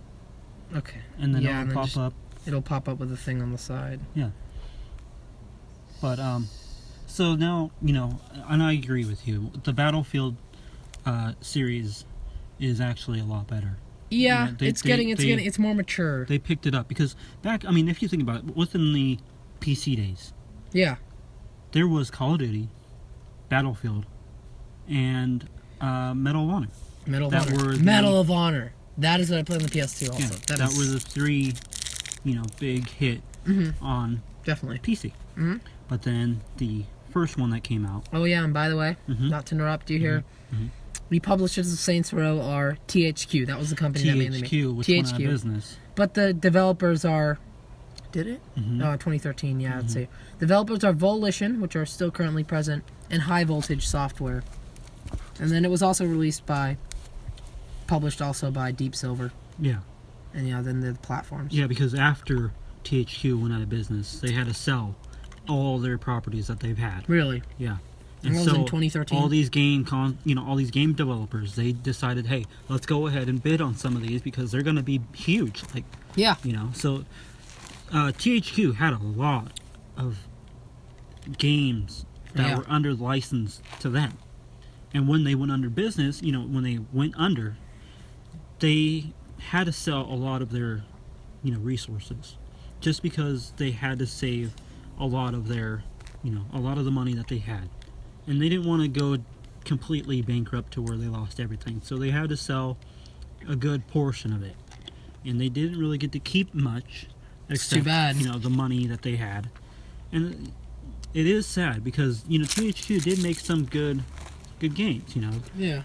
Okay. And then it'll pop up. It'll pop up with a thing on the side. Yeah. But, so now, and I agree with you. The Battlefield series is actually a lot better. Yeah, it's more mature. They picked it up because if you think about it, within the PC days, yeah, there was Call of Duty, Battlefield, and Medal of Honor. Medal of Honor. That is what I played on the PS2 also. Yeah, that were the three, big hit on definitely PC. Mm-hmm. But then the first one that came out. Oh yeah, and by the way, not to interrupt you here. Mm-hmm. The publishers of Saints Row are THQ. That was the company that mainly made THQ, which went out of business. But the developers are... Did it? Mm-hmm. No, 2013, yeah, I'd say. Developers are Volition, which are still currently present, and High Voltage Software. And then it was also published also by Deep Silver. Yeah. And then the platforms. Yeah, because after THQ went out of business, they had to sell all their properties that they've had. Really? Yeah. And so in 2013. All these game developers, they decided, hey, let's go ahead and bid on some of these because they're going to be huge. Yeah. So THQ had a lot of games that were under license to them. And when they went under business, when they went under, they had to sell a lot of their, resources, just because they had to save a lot of their, a lot of the money that they had. And they didn't want to go completely bankrupt to where they lost everything. So they had to sell a good portion of it. And they didn't really get to keep much, except, too bad. The money that they had. And it is sad because, THQ did make some good games, Yeah.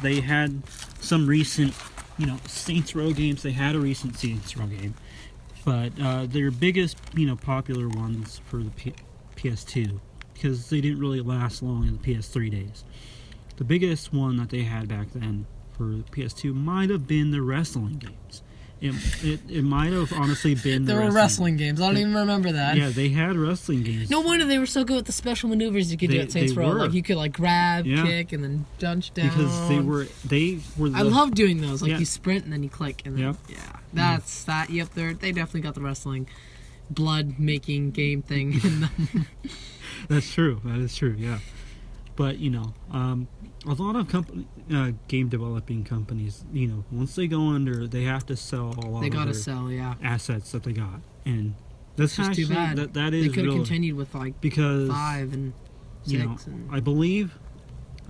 They had some recent, Saints Row games. They had a recent Saints Row game. But their biggest, popular ones for the PS2, because they didn't really last long in the PS3 days. The biggest one that they had back then for the PS2 might have been the wrestling games. It might have honestly been there were wrestling games. I don't even remember that. Yeah, they had wrestling games. No wonder they were so good with the special maneuvers you could do at Saints Row. Like you could grab, kick, and then punch down. Because they were. I love doing those. You sprint and then you click and then that's that. Yep, they definitely got the wrestling blood making game thing in them. That's true. That is true. Yeah, but a lot of game developing companies, once they go under, they have to sell a lot. They gotta sell, assets that they got, and that's just too bad. That is. They could have continued with because 5 and 6. I believe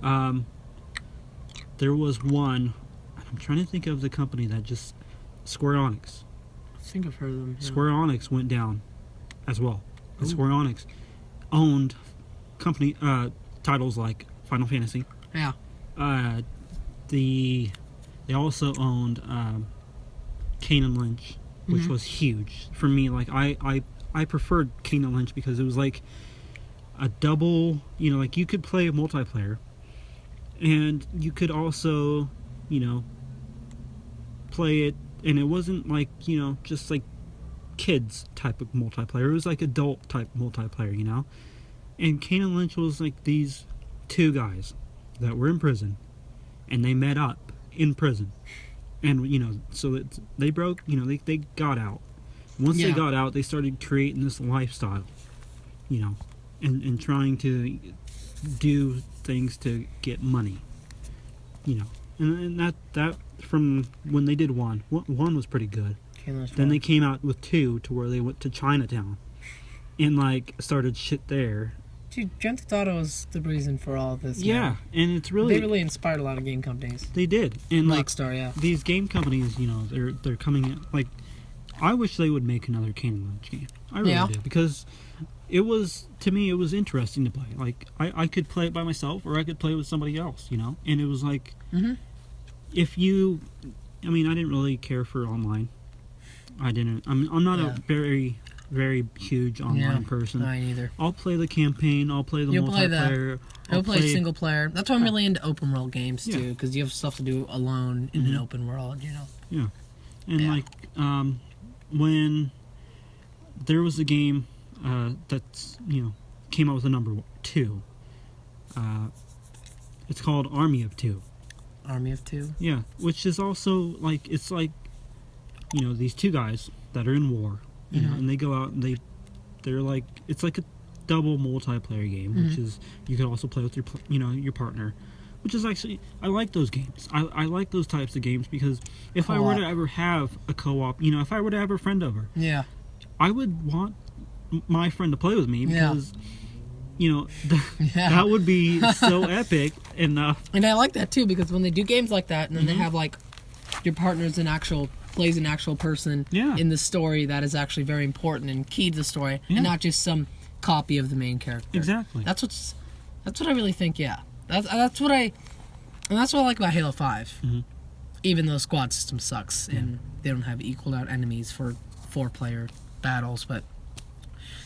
there was one. I'm trying to think of the company that just Square Enix. I think I've heard of them. Yeah. Square Enix went down as well. And Square Enix owned company titles like Final Fantasy. Yeah. They also owned Kane and Lynch, which was huge for me. I preferred Kane and Lynch because it was like a double. You could play multiplayer, and you could also, play it, and it wasn't just like kids type of multiplayer. It was like adult type multiplayer, And Kane and Lynch was like these two guys that were in prison, and they met up in prison, and so that they broke, they got out. Once they got out, they started creating this lifestyle, and trying to do things to get money, and that from when they did one was pretty good. Then they came out with 2 to where they went to Chinatown and started shit there. Dude, Grand Theft Auto is the reason for all of this. Yeah, and it's really... They really inspired a lot of game companies. They did. And Rockstar, these game companies, they're coming in... I wish they would make another Kane and Lynch game. I really do. Because it was, to me, it was interesting to play. I could play it by myself, or I could play it with somebody else, And it was if you... I didn't really care for online. I didn't. I'm not a very... very huge online person. I either. I'll play the campaign. I'll play the multiplayer. I'll play single player. That's why I'm really into open world games too, because you have stuff to do alone in an open world. Yeah, and when there was a game that's came out with a number 2. It's called Army of 2. Army of 2. Yeah, which is also it's these two guys that are in war. And they go out and they're it's like a double multiplayer game, which is you can also play with your your partner, which is actually I like those games. I like those types of games because if I were to ever have a co-op, if I were to have a friend over, I would want my friend to play with me because that would be so epic enough. And I like that too because when they do games like that and then they have your partner's plays an actual person in the story that is actually very important and key to the story, and not just some copy of the main character. Exactly. That's what I really think. Yeah, that's what I like about Halo 5. Even though squad system sucks and they don't have equaled out enemies for 4-player battles, but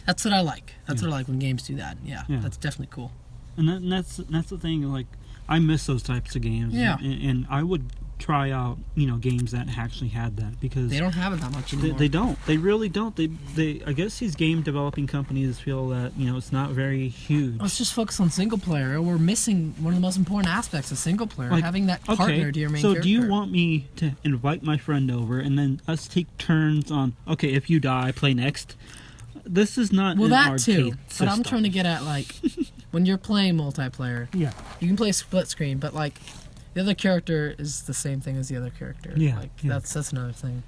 that's what I like. That's what I like when games do that. Yeah, that's definitely cool. And that's the thing. I miss those types of games. Yeah, and I would try out games that actually had that because they don't have it that much anymore. They don't. They really don't. They I guess these game developing companies feel that it's not very huge. Let's just focus on single player. We're missing one of the most important aspects of single player, having that partner to your main character. So do you want me to invite my friend over and then us take turns on if you die, play next? this is not well, an that arcade too. system. But I'm trying to get at, like, when you're playing multiplayer, yeah, you can play split screen, but, like, the other character is the same thing as the other character. Yeah, like that's another thing.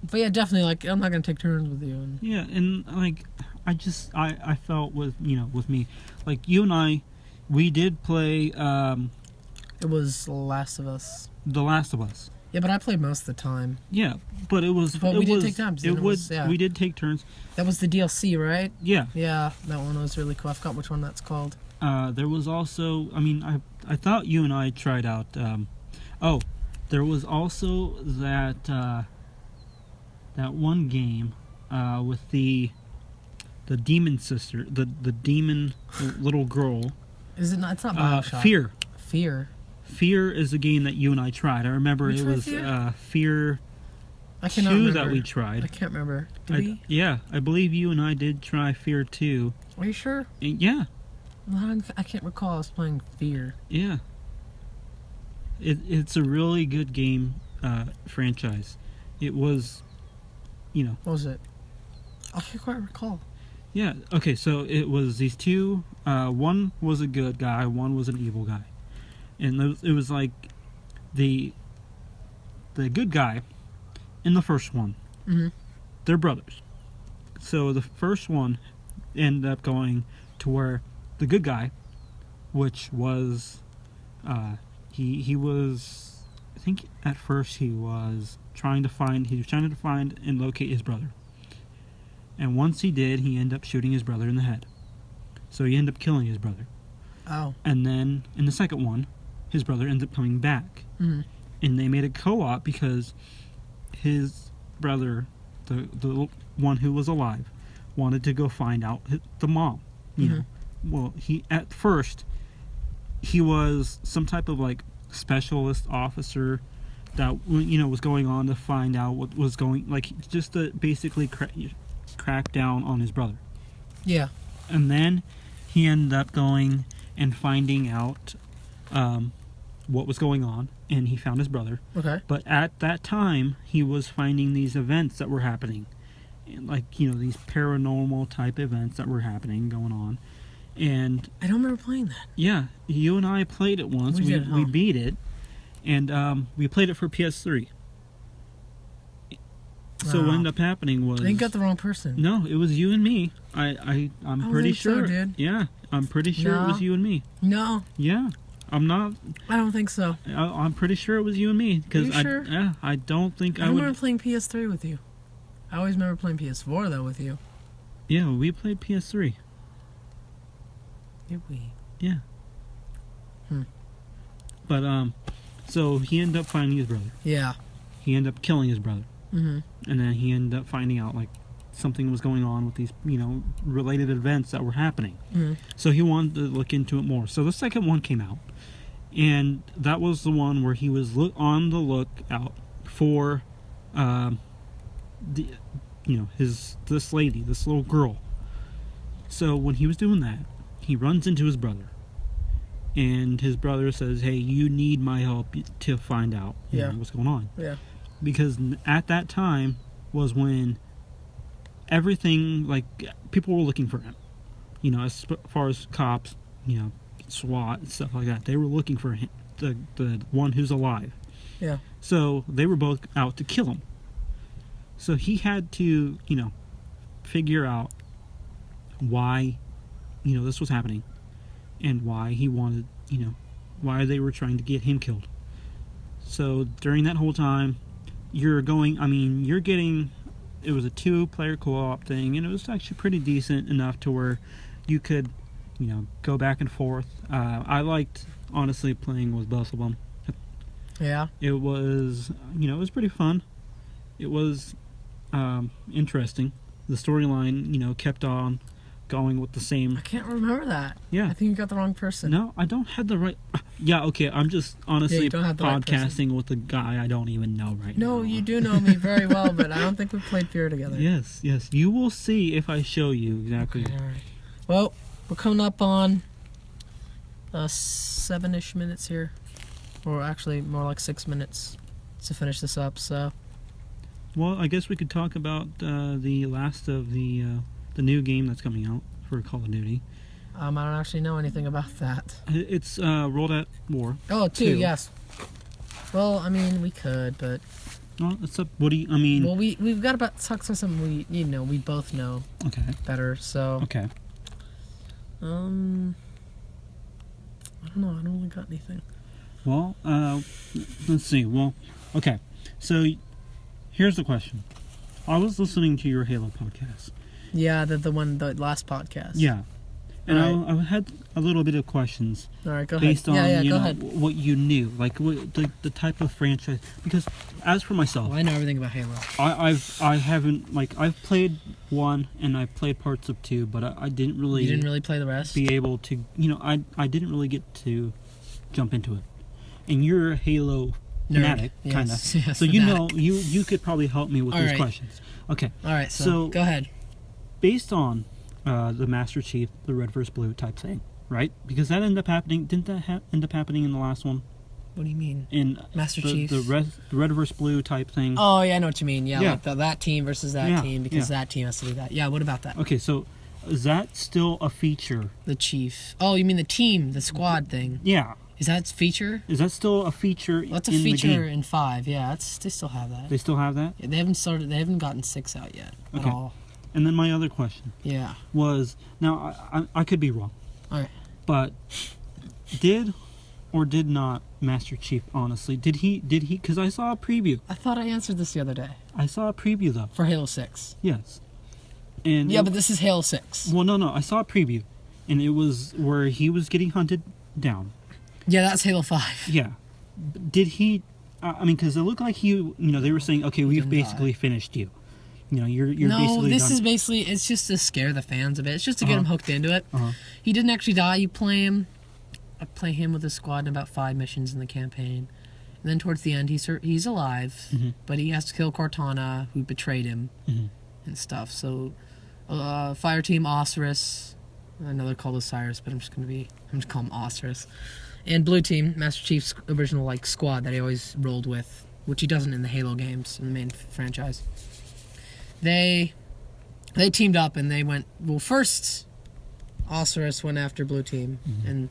But yeah, definitely, like, I'm not gonna take turns with you. And yeah, and like, I felt with me, like you and I, we did play. It was The Last of Us. The Last of Us. Yeah, but I played most of the time. Yeah, but it was. But we did take turns. We did take turns. That was the DLC, right? Yeah. Yeah, that one was really cool. I forgot which one that's called. There was also. I mean, I thought you and I tried out. There was also that that one game with the demon sister, the demon little girl. Is it not? It's not BioShock. Fear. Fear is a game that you and I tried. I remember it was Fear. I cannot 2 remember. that we tried. I can't remember. Did we? Yeah, I believe you and I did try Fear 2. Are you sure? Yeah. Well, I can't recall us playing Fear. Yeah. It's a really good game franchise. It was, What was it? I can't quite recall. Yeah. Okay. So it was these two. One was a good guy. One was an evil guy, and it was like the good guy in the first one. Mm-hmm. They're brothers. So the first one ended up going to where the good guy, which was, he was, I think at first he was trying to find and locate his brother. And once he did, he ended up shooting his brother in the head. So he ended up killing his brother. Oh. And then in the second one, his brother ended up coming back. Mm-hmm. And they made a co-op because his brother, the one who was alive, wanted to go find out the mom. You know, well, at first he was some type of like specialist officer that was going on to find out what was going, like just to basically crack down on his brother. Yeah. And then he ended up going and finding out what was going on, and he found his brother. Okay. But at that time, he was finding these events that were happening, like these paranormal type events that were happening, going on. And I don't remember playing that. Yeah, you and I played it once. We beat it, and we played it for PS3. So what ended up happening was... I think you got the wrong person. No, it was you and me. I'm pretty sure. So, dude. Yeah, I'm pretty sure it was you and me. No. Yeah, I'm not... I don't think so. I'm pretty sure it was you and me. Are you sure? Yeah, I don't think I don't would... remember playing PS3 with you. I always remember playing PS4, though, with you. Yeah, we played PS3. Did we? Yeah. But, so he ended up finding his brother. Yeah. He ended up killing his brother. Mm-hmm. And then he ended up finding out, like, something was going on with these, related events that were happening. Mm-hmm. So he wanted to look into it more. So the second one came out. And that was the one where he was on the lookout for, this lady, this little girl. So when he was doing that, he runs into his brother. And his brother says, hey, you need my help to find out what's going on. Yeah. Because at that time was when everything, like, people were looking for him. As far as cops, SWAT and stuff like that. They were looking for him, the one who's alive. Yeah. So they were both out to kill him. So he had to, figure out why, this was happening. And why he wanted, why they were trying to get him killed. So during that whole time, you're getting, it was a 2-player co-op thing, and it was actually pretty decent enough to where you could, go back and forth. I liked, honestly, playing with both of them. Yeah. It was, it was pretty fun. It was interesting. The storyline, kept on going with the same... I can't remember that. Yeah. I think you got the wrong person. No, I don't have the right... Yeah, okay, I'm just honestly podcasting right with a guy I don't even know right now. No, you do know me very well, but I don't think we've played Fear together. Yes. You will see if I show you exactly. Okay, all right. Well, we're coming up on 7-ish minutes here. Or actually, more like 6 minutes to finish this up, so... Well, I guess we could talk about the last of the the new game that's coming out for Call of Duty. I don't actually know anything about that. It's World at War. Oh, 2, yes. Well, I mean, we could, but... Well, it's up. What do you... I mean... Well, we've got about talk to something we both know better, so... Okay. I don't know. I don't really got anything. Well, let's see. Well, okay. So, here's the question. I was listening to your Halo podcast. Yeah, the last podcast. Yeah. And I had a little bit of questions. All right, go ahead. Based on what you knew, like what the type of franchise. Because as for myself, I know everything about Halo. I haven't I've played 1 and I've played parts of 2, but I didn't really. You didn't really play the rest. Be able to, I didn't really get to jump into it. And you're a Halo fanatic, kind of. Yes, so you could probably help me with these questions. Okay. All right. So go ahead. Based on the Master Chief, the red versus blue type thing, right? Because that ended up happening. Didn't that end up happening in the last one? What do you mean? In Master Chief, the red versus blue type thing. Oh yeah, I know what you mean. Yeah. Like that team versus that team because that team has to do that. Yeah. What about that? Okay, so is that still a feature? The Chief. Oh, you mean the team, the squad thing? Yeah. Is that feature? Is that still a feature? Well, that's a feature in 5. Yeah, they still have that. They still have that. Yeah, they haven't gotten 6 out yet at all. And then my other question. Yeah. Was now I could be wrong. All right. But did or did not Master Chief honestly? Did he? Because I saw a preview. I thought I answered this the other day. I saw a preview though. For Halo 6. Yes. And yeah, but this is Halo 6. Well, no. I saw a preview, and it was where he was getting hunted down. Yeah, that's Halo 5. Yeah. Did he? I mean, because it looked like they were saying, okay, we've basically finished you. You're basically this done. Is basically, it's just to scare the fans a bit. It's just to get them hooked into it. He didn't actually die. You play him. I play him with a squad in about 5 missions in the campaign. And then towards the end, he's alive, but he has to kill Cortana, who betrayed him, and stuff. So, Fire Team Osiris, I know they're called Osiris, but I'm just call him Osiris. And Blue Team, Master Chief's original squad that he always rolled with, which he doesn't in the Halo games, in the main franchise. They teamed up and they went, well, first Osiris went after Blue Team, and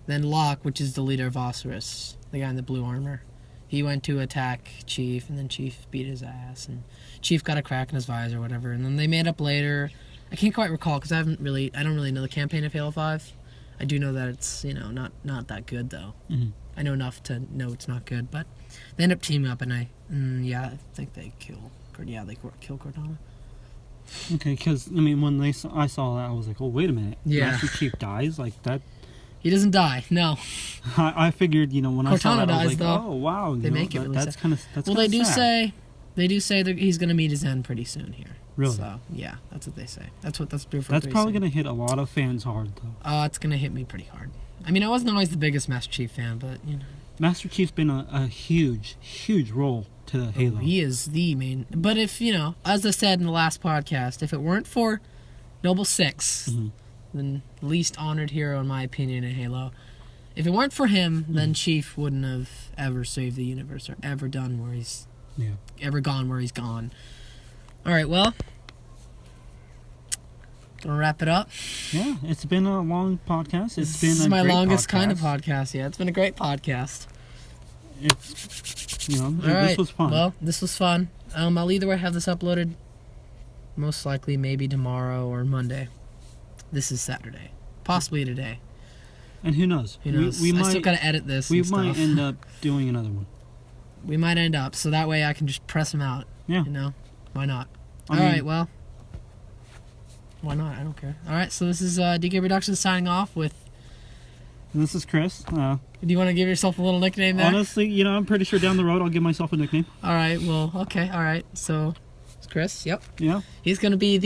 then Locke, which is the leader of Osiris, the guy in the blue armor, he went to attack Chief, and then Chief beat his ass, and Chief got a crack in his visor or whatever, and then they made up later. I can't quite recall because I don't really know the campaign of Halo 5. I do know that it's, not that good though. I know enough to know it's not good, but they end up teaming up, and I think they kill Cortana. Okay, because when I saw that, I was like, oh, wait a minute. Yeah. Master Chief dies like that. He doesn't die. No. I figured, when Cortana I saw that, dies, I was like, though. oh wow, they make it really that's sad. kind of that's. Well, they do sad. They do say that he's going to meet his end pretty soon here. Really? So yeah, that's what they say. That's probably going to hit a lot of fans hard, though. It's going to hit me pretty hard. I mean, I wasn't always the biggest Master Chief fan, but Master Chief's been a huge role to Halo. He is the main. But if as I said in the last podcast, if it weren't for Noble Six, the least honored hero in my opinion in Halo, if it weren't for him, then Chief wouldn't have ever saved the universe or ever done where he's ever gone where he's gone. All right, well, gonna wrap it up. Yeah, it's been a long podcast. This is my longest kind of podcast. Yeah, it's been a great podcast. It's all this right. was fun. Well, this was fun. I'll either way have this uploaded, most likely maybe tomorrow or Monday. This is Saturday, possibly today. And who knows? Who knows? We might, I still gotta edit this. We might end up doing another one. We might end up, so that way I can just press them out. Yeah. Why not? All right, well. Why not? I don't care. All right, so this is DK Productions signing off with... And this is Chris. Do you want to give yourself a little nickname there? Honestly, I'm pretty sure down the road I'll give myself a nickname. All right, well, okay, all right. So, it's Chris, yep. Yeah. He's gonna be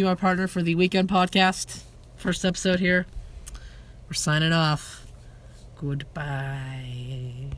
my partner for the WeekNd podcast. First episode here. We're signing off. Goodbye.